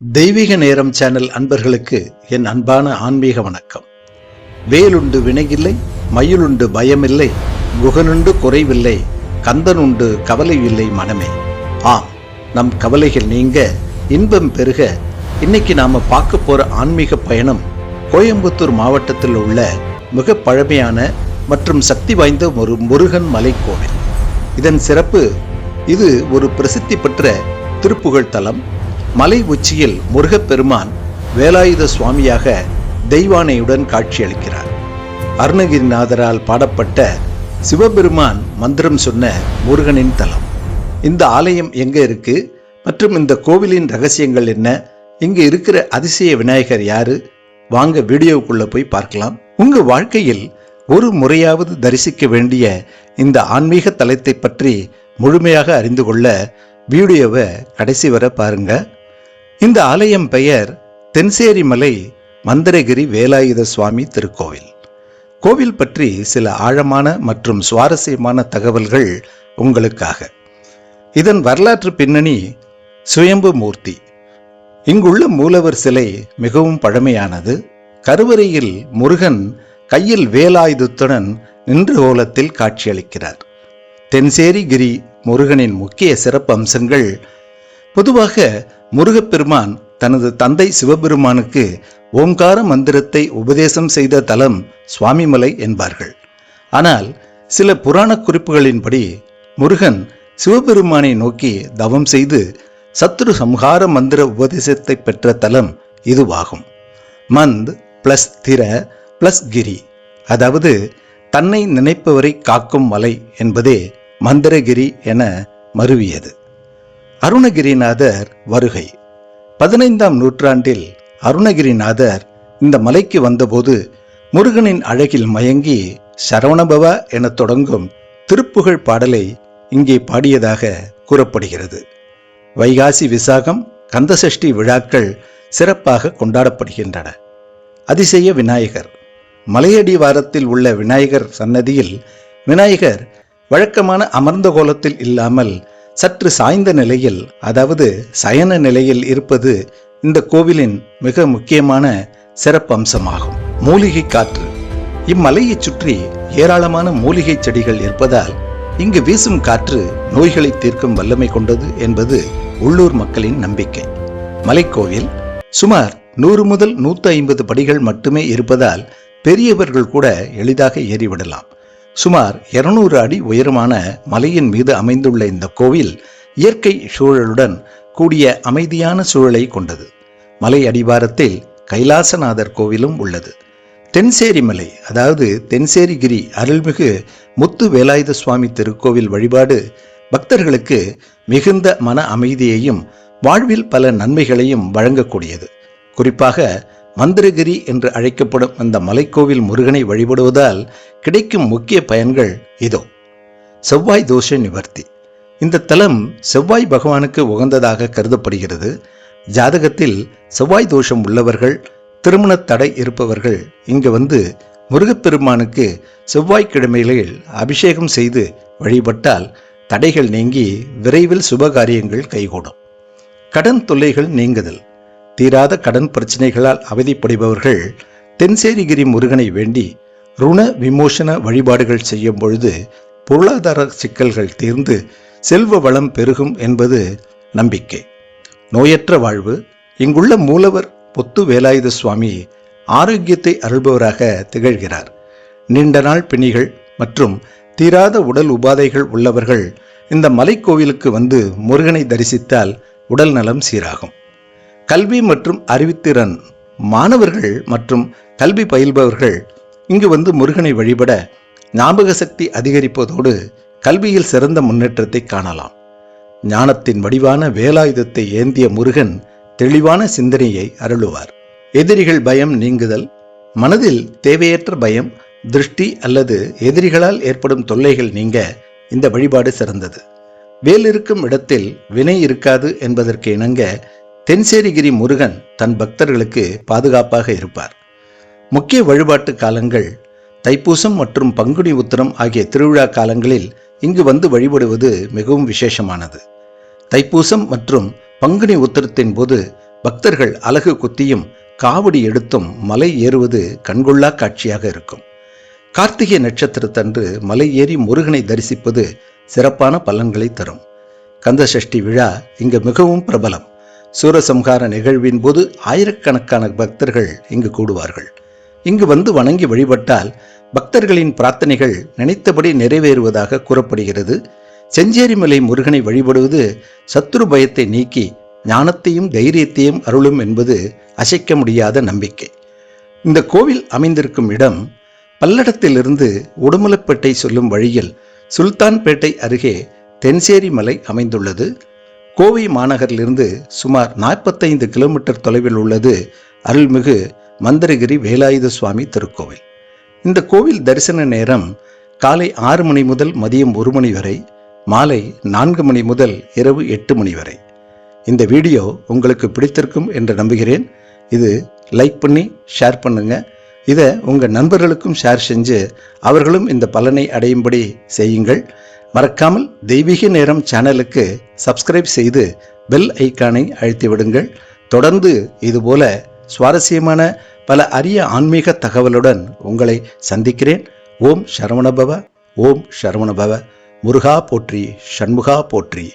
தெய்வீக நேரம் சேனல் அன்பர்களுக்கு என் அன்பான ஆன்மீக வணக்கம். வேலுண்டு வினையில்லை, மயிலுண்டு பயமில்லை, குகனுண்டு குறைவில்லை, கந்தனுண்டு கவலை இல்லை மனமே. ஆம், நம் கவலைகள் நீங்க இன்பம் பெருக இன்னைக்கு நாம பார்க்க போற ஆன்மீக பயணம் கோயம்புத்தூர் மாவட்டத்தில் உள்ள மிக பழமையான மற்றும் சக்தி வாய்ந்த ஒரு முருகன் மலை கோவில். இதன் சிறப்பு, இது ஒரு பிரசித்தி பெற்ற திருப்புகழ் தலம். மலை உச்சியில் முருகப்பெருமான் வேலாயுத சுவாமியாக தெய்வானையுடன் காட்சியளிக்கிறார். அருணகிரிநாதரால் பாடப்பட்ட சிவபெருமான் மந்திரம் சொன்ன முருகனின் தலம். இந்த ஆலயம் எங்க இருக்கு மற்றும் இந்த கோவிலின் ரகசியங்கள் என்ன, இங்கு இருக்கிற அதிசய விநாயகர் யாரு, வாங்க வீடியோவுக்குள்ள போய் பார்க்கலாம். உங்க வாழ்க்கையில் ஒரு முறையாவது தரிசிக்க வேண்டிய இந்த ஆன்மீக தலத்தை பற்றி முழுமையாக அறிந்து கொள்ள வீடியோவை கடைசி வரை பாருங்க. இந்த ஆலயம் பெயர் தென்சேரி மலை மந்திரகிரி வேலாயுத சுவாமி திருக்கோவில். கோவில் பற்றி சில ஆழமான மற்றும் சுவாரஸ்யமான தகவல்கள் உங்களுக்காக. இதன் வரலாற்று பின்னணி சுயம்பு மூர்த்தி. இங்குள்ள மூலவர் சிலை மிகவும் பழமையானது. கருவறையில் முருகன் கையில் வேலாயுதத்துடன் நின்ற கோலத்தில் காட்சியளிக்கிறார். தென்சேரி கிரி முருகனின் முக்கிய சிறப்பு அம்சங்கள். பொதுவாக முருகப்பெருமான் தனது தந்தை சிவபெருமானுக்கு ஓம்கார மந்திரத்தை உபதேசம் செய்த தலம் சுவாமிமலை என்பார்கள். ஆனால் சில புராண குறிப்புகளின்படி முருகன் சிவபெருமானை நோக்கி தவம் செய்து சத்ரு சம்ஹார மந்திர உபதேசத்தை பெற்ற தலம் இதுவாகும். மந்த் பிளஸ் திர பிளஸ் கிரி, அதாவது தன்னை நினைப்பவரை காக்கும் மலை என்பதே மந்திரகிரி என மருவியது. அருணகிரிநாதர் வருகை. 15ஆம் நூற்றாண்டில் அருணகிரிநாதர் இந்த மலைக்கு வந்தபோது முருகனின் அழகில் மயங்கி சரவணபவ என தொடங்கும் திருப்புகழ் பாடலை இங்கே பாடியதாக கூறப்படுகிறது. வைகாசி விசாகம் கந்தசஷ்டி விழாக்கள் சிறப்பாக கொண்டாடப்படுகின்றன. அதிசய விநாயகர். மலையடிவாரத்தில் உள்ள விநாயகர் சன்னதியில் விநாயகர் வழக்கமான அமர்ந்த கோலத்தில் இல்லாமல் சற்று சாய்ந்த நிலையில், அதாவது சயன நிலையில் இருப்பது இந்த கோவிலின் மிக முக்கியமான சிறப்பு அம்சமாகும். மூலிகை காற்று. இம்மலையை சுற்றி ஏராளமான மூலிகை செடிகள் இருப்பதால் இங்கு வீசும் காற்று நோய்களை தீர்க்கும் வல்லமை கொண்டது என்பது உள்ளூர் மக்களின் நம்பிக்கை. மலைக்கோவில் சுமார் 100 முதல் 150 படிகள் மட்டுமே இருப்பதால் பெரியவர்கள் கூட எளிதாக ஏறிவிடலாம். சுமார் 200 அடி உயரமான மலையின் மீது அமைந்துள்ள இந்த கோவில் இயற்கை சூழலுடன் கூடிய அமைதியான சூழலை கொண்டது. மலை அடிவாரத்தில் கைலாசநாதர் கோவிலும் உள்ளது. தென்சேரி மலை, அதாவது தென்சேரிகிரி அருள்மிகு முத்து வேலாயுத சுவாமி திருக்கோவில் வழிபாடு பக்தர்களுக்கு மிகுந்த மன அமைதியையும் வாழ்வில் பல நன்மைகளையும் வழங்கக்கூடியது. குறிப்பாக மந்திரகிரி என்று அழைக்கப்படும் அந்த மலைக்கோவில் முருகனை வழிபடுவதால் கிடைக்கும் முக்கிய பயன்கள் இதோ. செவ்வாய் தோஷ நிவர்த்தி. இந்த தலம் செவ்வாய் பகவானுக்கு உகந்ததாக கருதப்படுகிறது. ஜாதகத்தில் செவ்வாய் தோஷம் உள்ளவர்கள், திருமண தடை இருப்பவர்கள் இங்கு வந்து முருகப்பெருமானுக்கு செவ்வாய்க்கிழமைகளில் அபிஷேகம் செய்து வழிபட்டால் தடைகள் நீங்கி விரைவில் சுபகாரியங்கள் கைகூடும். கடன் தொல்லைகள் நீங்குதல். தீராத கடன் பிரச்சனைகளால் அவதிப்படுபவர்கள் தென்சேரிகிரி முருகனை வேண்டி ருண விமோசன வழிபாடுகள் செய்யும் பொழுது பொருளாதார சிக்கல்கள் தீர்ந்து செல்வ வளம் பெருகும் என்பது நம்பிக்கை. நோயற்ற வாழ்வு. இங்குள்ள மூலவர் பொத்து வேலாயுத சுவாமி ஆரோக்கியத்தை அருள்பவராக திகழ்கிறார். நீண்ட நாள் பிணிகள் மற்றும் தீராத உடல் உபாதைகள் உள்ளவர்கள் இந்த மலைக்கோவிலுக்கு வந்து முருகனை தரிசித்தால் உடல் நலம் சீராகும். கல்வி மற்றும் அறிவுத்திறன். மாணவர்கள் மற்றும் கல்வி பயில்பவர்கள் இங்கு வந்து முருகனை வழிபட ஞாபக சக்தி அதிகரிப்பதோடு கல்வியில் சிறந்த முன்னேற்றத்தை காணலாம். ஞானத்தின் வடிவான வேலாயுதத்தை ஏந்திய முருகன் தெளிவான சிந்தனையை அருளுவார். எதிரிகள் பயம் நீங்குதல். மனதில் தேவையற்ற பயம், திருஷ்டி அல்லது எதிரிகளால் ஏற்படும் தொல்லைகள் நீங்க இந்த வழிபாடு சிறந்தது. வேல் இருக்கும் இடத்தில் வினை இருக்காது என்பதற்கு இணங்க தென்சேரிகிரி முருகன் தன் பக்தர்களுக்கு பாதுகாப்பாக இருப்பார். முக்கிய வழிபாட்டு காலங்கள் தைப்பூசம் மற்றும் பங்குனி உத்திரம் ஆகிய திருவிழா காலங்களில் இங்கு வந்து வழிபடுவது மிகவும் விசேஷமானது. தைப்பூசம் மற்றும் பங்குனி உத்திரத்தின் போது பக்தர்கள் அலகு குத்தியும் காவடி எடுத்தும் மலை ஏறுவது கண்கொள்ளா காட்சியாக இருக்கும். கார்த்திகை நட்சத்திரத்தன்று மலை ஏறி முருகனை தரிசிப்பது சிறப்பான பலன்களை தரும். கந்த சஷ்டி விழா இங்கு மிகவும் பிரபலம். சூரசம்ஹார நிகழ்வின் போது ஆயிரக்கணக்கான பக்தர்கள் இங்கு கூடுவார்கள். இங்கு வந்து வணங்கி வழிபட்டால் பக்தர்களின் பிரார்த்தனைகள் நினைத்தபடி நிறைவேறுவதாக கூறப்படுகிறது. செஞ்சேரிமலை முருகனை வழிபடுவது சத்துரு பயத்தை நீக்கி ஞானத்தையும் தைரியத்தையும் அருளும் என்பது அசைக்க முடியாத நம்பிக்கை. இந்த கோவில் அமைந்திருக்கும் இடம் பல்லடத்திலிருந்து உடுமலைப்பேட்டை சொல்லும் வழியில் சுல்தான்பேட்டை அருகே தென்சேரி மலை அமைந்துள்ளது. கோவை மாநகரிலிருந்து சுமார் 45 கிலோமீட்டர் தொலைவில் உள்ளது அருள்மிகு மந்திரகிரி வேலாயுத சுவாமி திருக்கோவில். இந்த கோவில் தரிசன நேரம் காலை 6 மணி முதல் மதியம் 1 மணி வரை, மாலை 4 மணி முதல் இரவு 8 மணி வரை. இந்த வீடியோ உங்களுக்கு பிடித்திருக்கும் என்று நம்புகிறேன். இது லைக் பண்ணி ஷேர் பண்ணுங்க. இதை உங்கள் நண்பர்களுக்கும் ஷேர் செஞ்சு அவர்களும் இந்த பலனை அடையும்படி செய்யுங்கள். மறக்காமல் தெய்வீக நேரம் சேனலுக்கு சப்ஸ்கிரைப் செய்து பெல் ஐக்கானை அழுத்தி விடுங்கள். தொடர்ந்து இதுபோல சுவாரஸ்யமான பல அரிய ஆன்மீக தகவலுடன் உங்களை சந்திக்கிறேன். ஓம் சரவணபவ, ஓம் சரவணபவ. முருகா போற்றி, சண்முகா போற்றி.